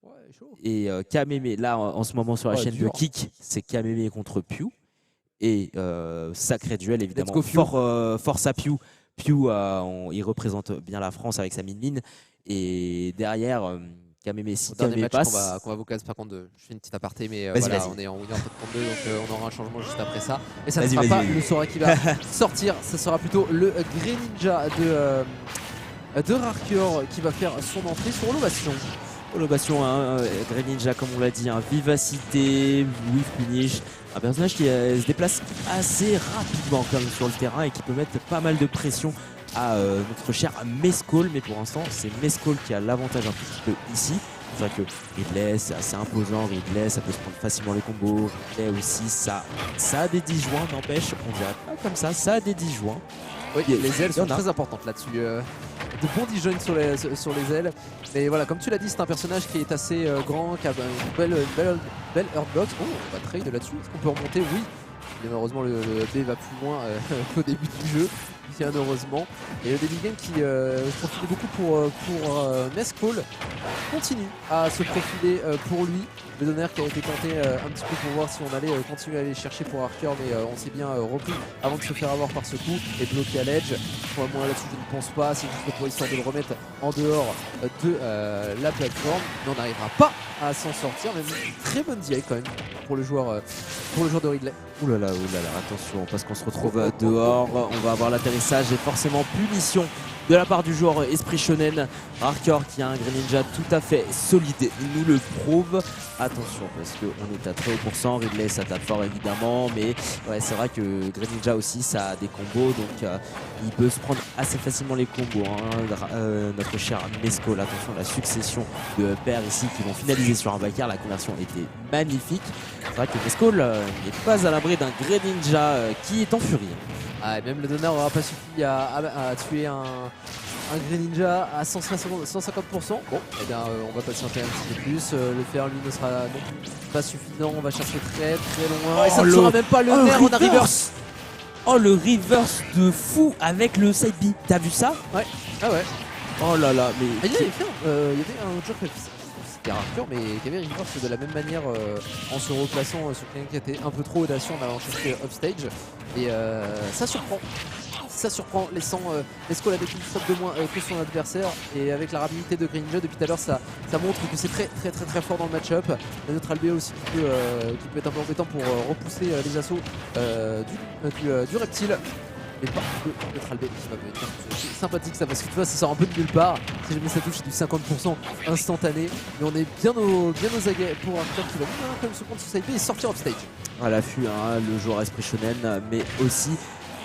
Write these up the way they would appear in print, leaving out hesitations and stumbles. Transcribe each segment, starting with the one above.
Ouais, chaud. Et Kameme, là en ce moment sur la Ouais, chaîne de dur. Kick, c'est Kameme contre Pew. Et sacré duel Let's évidemment. go, Pew. Force à Pew. Pew, il représente bien la France avec sa mine. Et derrière, Kameme, Au si dernier Kameme match passe. qu'on va vous casser, par contre, je fais une petite aparté, mais Vas-y, voilà, vas-y. on est en winner entre 32, donc on aura un changement juste après ça. Et ça ne Vas-y, sera vas-y, pas vas-y. le Sora qui va sortir, ce sera plutôt le Greninja de Rarkeur qui va faire son entrée sur l'ovation. Ovation, hein, Greninja, comme on l'a dit, hein, vivacité, whiff punish, un personnage qui se déplace assez rapidement quand même sur le terrain et qui peut mettre pas mal de pression à notre cher Mescall, mais pour l'instant c'est Mescall qui a l'avantage un petit peu ici. C'est vrai que Ridley c'est assez imposant, Ridley ça peut se prendre facilement les combos, Ridley aussi ça a des disjoints, n'empêche, on dirait pas comme ça a des disjoints. Oui, les ailes sont Il y en a. très importantes là-dessus. De bons disjoints sur les ailes. Mais voilà, comme tu l'as dit, c'est un personnage qui est assez grand, qui a une belle Earthbox. Oh, on va trade là-dessus. Est-ce qu'on peut remonter? Oui. Et malheureusement, le B va plus loin qu'au début du jeu, bien heureusement. Et le Daily Game qui se profilait beaucoup pour Mescall continue à se profiler pour lui. Le Donner qui a été tenté un petit peu pour voir si on allait continuer à aller chercher pour Archer, mais on s'est bien repris avant de se faire avoir par ce coup et bloqué à l'edge. Moi là-dessus je ne pense pas, c'est juste pour histoire de le remettre en dehors de la plateforme, mais on n'arrivera pas à s'en sortir. Même une très bonne DI quand même pour le joueur de Ridley. Ouh là là, attention, parce qu'on se retrouve dehors, on va avoir l'atterrissage et forcément punition de la part du joueur Esprit Shonen. Arcor qui a un Greninja tout à fait solide, il nous le prouve. Attention, parce qu'on est à très haut pourcent, Ridley ça tape fort évidemment, mais ouais, c'est vrai que Greninja aussi ça a des combos, donc il peut se prendre assez facilement les combos. Hein. Notre cher Mescall, attention, la succession de pairs ici qui vont finaliser sur un backer, la conversion était magnifique. C'est vrai que Mescall n'est pas à l'abri d'un Greninja qui est en furie. Ah, et même le Donner n'aura pas suffi à tuer un Greninja à 150%. Bon, eh bien, on va patienter un petit peu plus. Le fer, lui, ne sera non plus pas suffisant. On va chercher très loin. Et ça ne sera même pas le nerf, on a reverse. Oh, le reverse de fou avec le side B. T'as vu ça? Ouais. Ah ouais. Oh là là, mais. Il y avait un joueur qui avait fait ça. C'était Arthur, mais qui avait reverse de la même manière en se replaçant sur quelqu'un qui était un peu trop audacieux en allant chercher upstage. Et ça surprend. Ça surprend, laissant Mescall avec une frappe de moins que son adversaire. Et avec la rapidité de Greninja depuis tout à l'heure, ça montre que c'est très fort dans le match-up. Notre Albé aussi qui peut être un peu embêtant pour repousser les assauts du reptile. Mais pas le Tralbé qui va venir. C'est sympathique ça parce que tu vois ça sort un peu de nulle part. Si jamais ça touche c'est du 50% instantané. Mais on est bien aux aguets pour un club qui va quand même se prendre sur side B et sortir off stage. À l'affût, hein, le joueur Esprit Shonen, mais aussi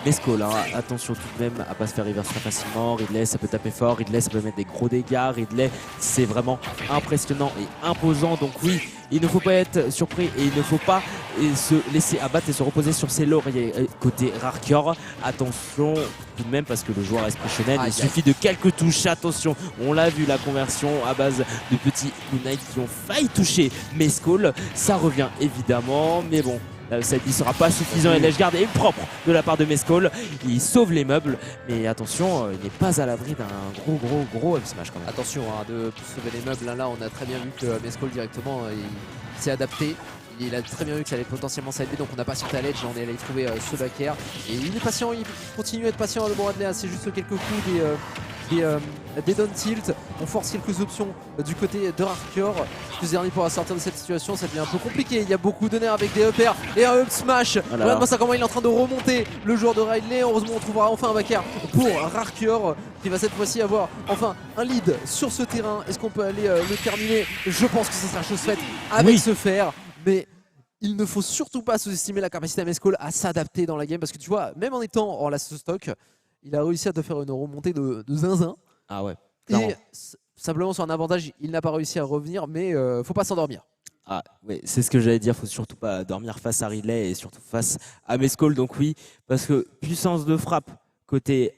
Mescall, hein. Attention tout de même à pas se faire reverse très facilement. Ridley ça peut taper fort, Ridley ça peut mettre des gros dégâts, Ridley c'est vraiment impressionnant et imposant. Donc oui, il ne faut pas être surpris et il ne faut pas se laisser abattre et se reposer sur ses lauriers. Côté Rarkeur, attention tout de même parce que le joueur Esprit Shonen, il suffit de quelques touches. Attention, on l'a vu la conversion à base de petits kunai qui ont failli toucher Mescall. Ça revient évidemment, mais bon. Le side ne sera pas suffisant et l'edgeguard est propre de la part de Mescall. Il sauve les meubles, mais attention, il n'est pas à l'abri d'un gros up smash quand même. Attention de sauver les meubles. Là, on a très bien vu que Mescall directement il s'est adapté. Il a très bien vu que ça allait potentiellement s'aider, donc on a patienté à l'edge, on est allé trouver ce backer. Et il est patient, il continue à être patient le Bradley, c'est juste quelques coups des down tilt. On force quelques options du côté de Rarkeur. Ce dernier pourra sortir de cette situation, ça devient un peu compliqué. Il y a beaucoup de nerfs avec des up air et un up smash. Regarde-moi ça, comment il est en train de remonter le joueur de Ridley. Heureusement, on trouvera enfin un backer pour Rarkeur qui va cette fois-ci avoir enfin un lead sur ce terrain. Est-ce qu'on peut aller le terminer? Je pense que ce sera chose faite avec ce fer. Mais il ne faut surtout pas sous-estimer la capacité à Mescall à s'adapter dans la game parce que tu vois, même en étant en last stock, il a réussi à te faire une remontée de zinzin. Ah ouais. Et simplement sur un avantage, il n'a pas réussi à revenir, mais faut pas s'endormir. Ah oui, c'est ce que j'allais dire, faut surtout pas dormir face à Ridley et surtout face à Mescall. Donc oui, parce que puissance de frappe côté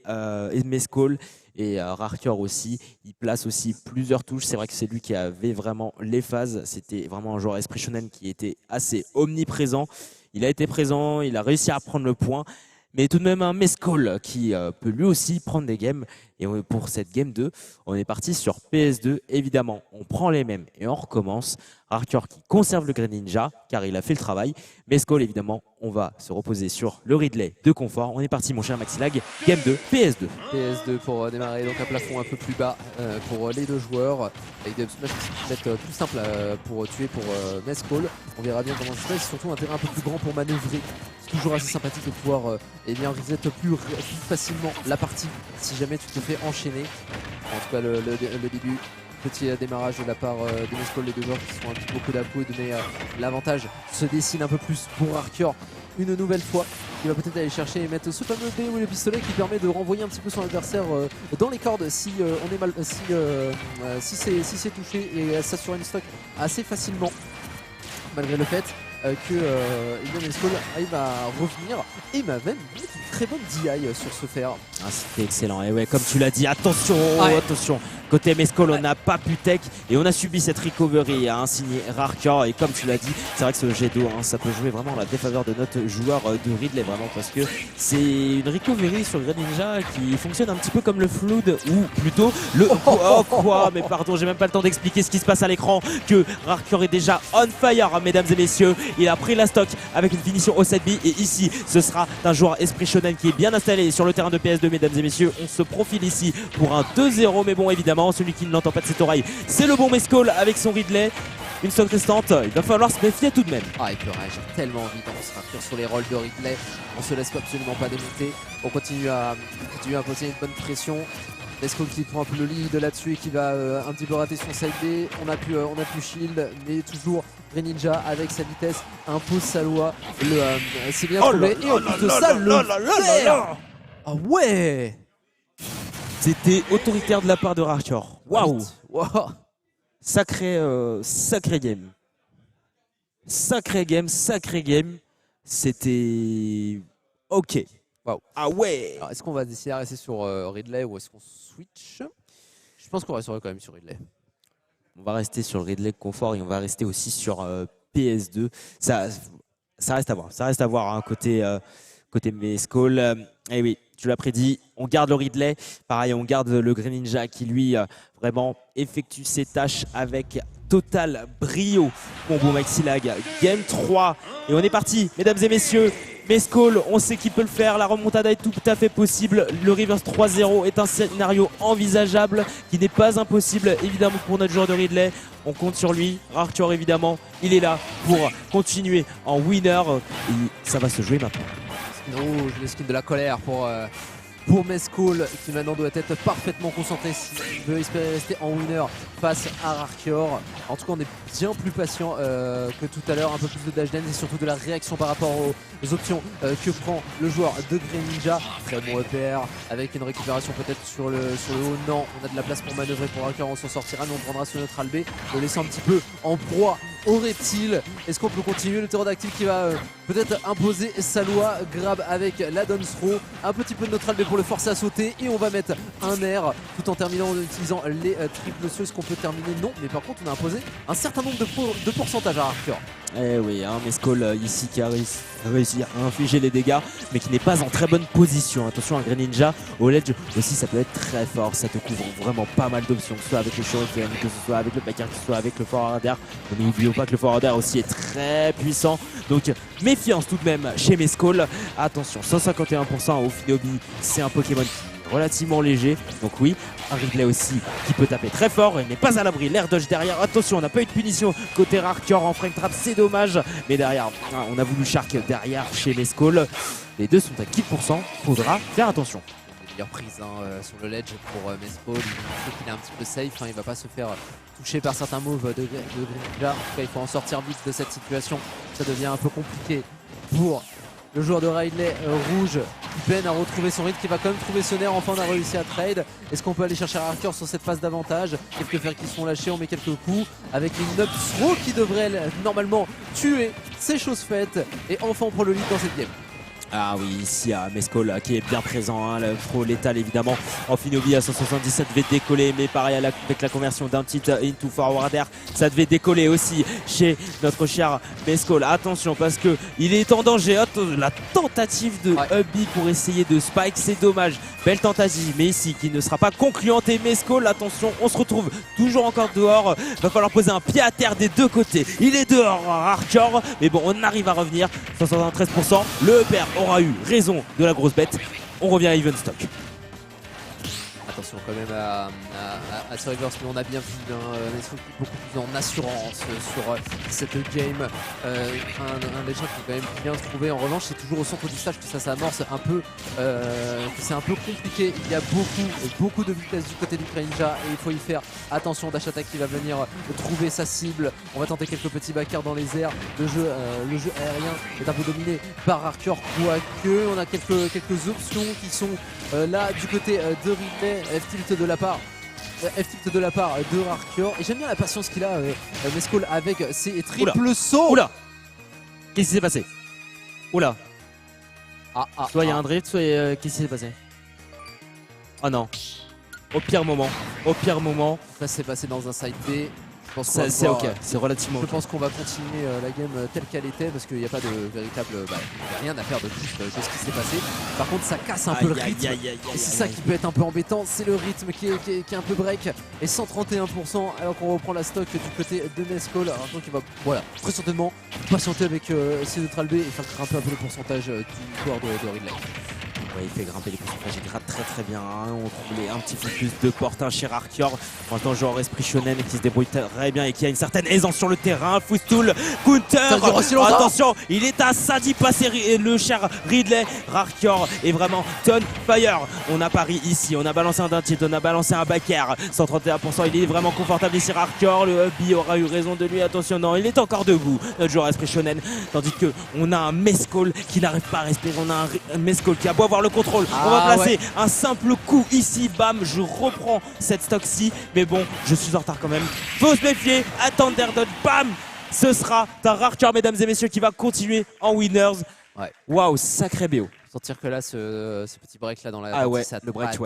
Mescall et Rarkeur aussi, il place aussi plusieurs touches. C'est vrai que c'est lui qui avait vraiment les phases. C'était vraiment un joueur Esprit Shonen qui était assez omniprésent. Il a été présent, il a réussi à prendre le point. mais tout de même un Mescol qui peut lui aussi prendre des games. Et pour cette game 2, on est parti sur PS2. Évidemment, on prend les mêmes et on recommence. Arcor qui conserve le Greninja car il a fait le travail. Mescol, évidemment, on va se reposer sur le Ridley de confort. On est parti, mon cher Maxilag. Game 2, PS2. PS2 pour démarrer, donc un plafond un peu plus bas pour les deux joueurs. Avec des smash qui vont être plus simples pour tuer pour Mescol. On verra bien comment ça se passe. Surtout un terrain un peu plus grand pour manœuvrer. C'est toujours assez sympathique de pouvoir reset plus facilement la partie si jamais tu te fais enchaîner. En tout cas, le début. Petit démarrage de la part de Mescol, les deux joueurs qui sont un petit peu au coude à coude, mais l'avantage se dessine un peu plus pour Arcor une nouvelle fois. Il va peut-être aller chercher et mettre ce fameux B ou le pistolet qui permet de renvoyer un petit peu son adversaire dans les cordes si on est mal, si c'est touché et s'assurer une stock assez facilement, malgré le fait que Mescol arrive à revenir et m'a même mis une très bonne DI sur ce fer. Ah, c'était excellent. Et ouais, comme tu l'as dit, attention, attention. Côté Mescol, on n'a pas pu tech et on a subi cette recovery signé Rarkor. Et comme tu l'as dit, c'est vrai que ce jet d'eau, ça peut jouer vraiment la défaveur de notre joueur de Ridley, vraiment, parce que c'est une recovery sur Greninja qui fonctionne un petit peu comme le flood, ou plutôt le quoi. Mais pardon, j'ai même pas le temps d'expliquer ce qui se passe à l'écran, que Rarkor est déjà on fire, mesdames et messieurs. Il a pris la stock avec une finition au 7B et ici, ce sera un joueur Esprit Shonen qui est bien installé sur le terrain de PS2, mesdames et messieurs. On se profile ici pour un 2-0, mais bon, évidemment, celui qui ne l'entend pas de cette oreille, c'est le bon Mescol avec son Ridley. Une stock restante, il va falloir se méfier tout de même. Ah, il peut réagir tellement vite, on se rassure sur les rolls de Ridley, on se laisse absolument pas démonter, on continue à poser une bonne pression. Mescol qui prend un peu le lead là-dessus et qui va un petit peu rater son side B. On a pu shield, mais toujours Greninja avec sa vitesse impose sa loi. C'est bien trouvé et en plus de ça, le fer. Ah ouais, c'était autoritaire de la part de Rarkor. Waouh, sacré game. Sacré game. C'était ok. Wow. Ah ouais. Alors, est-ce qu'on va décider de rester sur Ridley ou est-ce qu'on switch? Je pense qu'on restera quand même sur Ridley. On va rester sur le Ridley confort et on va rester aussi sur PS2. Ça reste à voir. Ça reste à voir, hein, côté Mescol. Et oui, tu l'as prédit, on garde le Ridley. Pareil, on garde le Greninja qui lui vraiment effectue ses tâches avec total brio. Mon beau Maxilag, game 3. Et on est parti, mesdames et messieurs. Mescol, on sait qu'il peut le faire, la remontada est tout à fait possible. Le reverse 3-0 est un scénario envisageable qui n'est pas impossible évidemment pour notre joueur de Ridley. On compte sur lui, Arcor évidemment, il est là pour continuer en winner et ça va se jouer maintenant. Rouge, le skin de la colère pour Mescol qui maintenant doit être parfaitement concentré s'il veut espérer rester en winner face à Arcor. En tout cas, on est bien plus patient que tout à l'heure, un peu plus de dash dance et surtout de la réaction par rapport aux options que prend le joueur de Greninja. Très bon repère avec une récupération peut-être sur le haut. Non, on a de la place pour manœuvrer pour Arcor, on s'en sortira, mais on prendra ce neutral B, le laisser un petit peu en proie au reptile. Est-ce qu'on peut continuer? Le ptérodactyle qui va peut-être imposer sa loi, grab avec la dance throw, un petit peu de neutral B pour le forcer à sauter et on va mettre un air tout en terminant en utilisant les triples sauts. Est-ce qu'on peut terminer? Non, mais par contre on a imposé un certain nombre de pourcentages à Arcor. Eh oui, hein, Mescol ici qui a réussi à infliger les dégâts, mais qui n'est pas en très bonne position. Attention, un Greninja au ledge aussi, ça peut être très fort. Ça te couvre vraiment pas mal d'options, que ce soit avec le Shuriken, que ce soit avec le Backer, que ce soit avec le forwarder. Mais n'oublions pas que le forwarder aussi est très puissant. Donc méfiance tout de même chez Mescol. Attention, 151% au Finobi, c'est un Pokémon qui relativement léger, donc oui, un Ridley aussi qui peut taper très fort, il n'est pas à l'abri, l'air dodge derrière, attention, on n'a pas eu de punition côté Rarkor en frame trap, c'est dommage, mais derrière, on a voulu Shark derrière chez Mescol, les deux sont à 4%, faudra faire attention. Meilleure prise sur le ledge pour Mescol, il sait qu'il est un petit peu safe, il ne va pas se faire toucher par certains moves de Greninja. En tout cas, il faut en sortir vite de cette situation, ça devient un peu compliqué pour le joueur de Ridley rouge qui peine à retrouver son rythme, qui va quand même trouver son air. Enfin, on a réussi à trade. Est-ce qu'on peut aller chercher Arcor sur cette phase d'avantage? Quelques fers qui se font lâcher, on met quelques coups avec une up throw qui devrait normalement tuer. C'est chose faite et enfin on prend le lead dans cette game. Ah oui, ici à Mescol qui est bien présent, hein, le pro létal évidemment. En Finobi à 170, ça devait décoller, mais pareil avec la conversion d'un petit into forward air, ça devait décoller aussi chez notre cher Mescol. Attention parce que il est en danger. La tentative de Hubby pour essayer de spike, c'est dommage. Belle tentative, mais ici qui ne sera pas concluante. Et Mescol, attention, on se retrouve toujours encore dehors. Va falloir poser un pied à terre des deux côtés. Il est dehors, Arthur, mais bon, on arrive à revenir. 73%. Le père aura eu raison de la grosse bête. On revient à even stock. Attention quand même à ce reverse, mais on a bien vu Nesco beaucoup plus en assurance sur cette game. Un Legend qui est quand même bien trouvé. En revanche, c'est toujours au centre du stage que ça s'amorce un peu, que c'est un peu compliqué. Il y a beaucoup de vitesse du côté du Ninja et il faut y faire attention. Dash Attack qui va venir trouver sa cible. On va tenter quelques petits backers dans les airs. Le jeu aérien est un peu dominé par Arthur, quoique on a quelques options qui sont là du côté de Ridley. F-tilt de la part de Arthur. Et j'aime bien la patience qu'il a, Mescol, avec ses triples sauts. Oula, qu'est-ce qui s'est passé? Oula. Soit il y a un drift, soit qu'est-ce qui s'est passé? Oh non. Au pire moment. Ça s'est passé dans un side B. C'est ok, c'est relativement Je pense qu'on va continuer la game telle qu'elle était parce qu'il n'y a pas de véritable. Il n'y a rien à faire de plus de ce qui s'est passé. Par contre, ça casse un peu le rythme. Et c'est ça qui peut être un peu embêtant. C'est le rythme qui est un peu break. Et 131% alors qu'on reprend la stock du côté de Mescol. Alors donc il va très certainement patienter avec ses neutral B et faire grimper un peu le pourcentage du joueur de Ridley. Ouais, il fait grimper les pourcentages, il gratte très bien, hein. On trouve un petit peu plus de porte chez Arthur. Maintenant, joueur esprit shonen qui se débrouille très bien et qui a une certaine aisance sur le terrain. Foustoul, counter, attention, il est à ça d'y passer le cher Ridley. Arthur est vraiment ton fire. On a pari ici, on a balancé un titre, on a balancé un back air. 131%, il est vraiment confortable ici Arthur. Le Hubby aura eu raison de lui, attention, non, il est encore debout, notre joueur esprit shonen. Tandis qu'on a un Mescol qui n'arrive pas à respirer, on a un Mescol qui a beau avoir le contrôle. On va placer un simple coup ici, bam, je reprends cette stock-ci, mais bon, je suis en retard quand même. Faut se méfier, attendre dodge, bam, ce sera un Arthur, mesdames et messieurs, qui va continuer en winners. Waouh, sacré BO. Sentir que là, ce petit break là dans la partie, ça le break,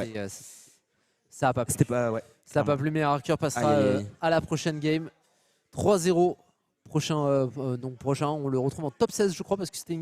ça a pas plu. C'était pas, ça a pas plu, mais Arthur passera à la prochaine game. 3-0. Prochain, on le retrouve en top 16, je crois, parce que c'était une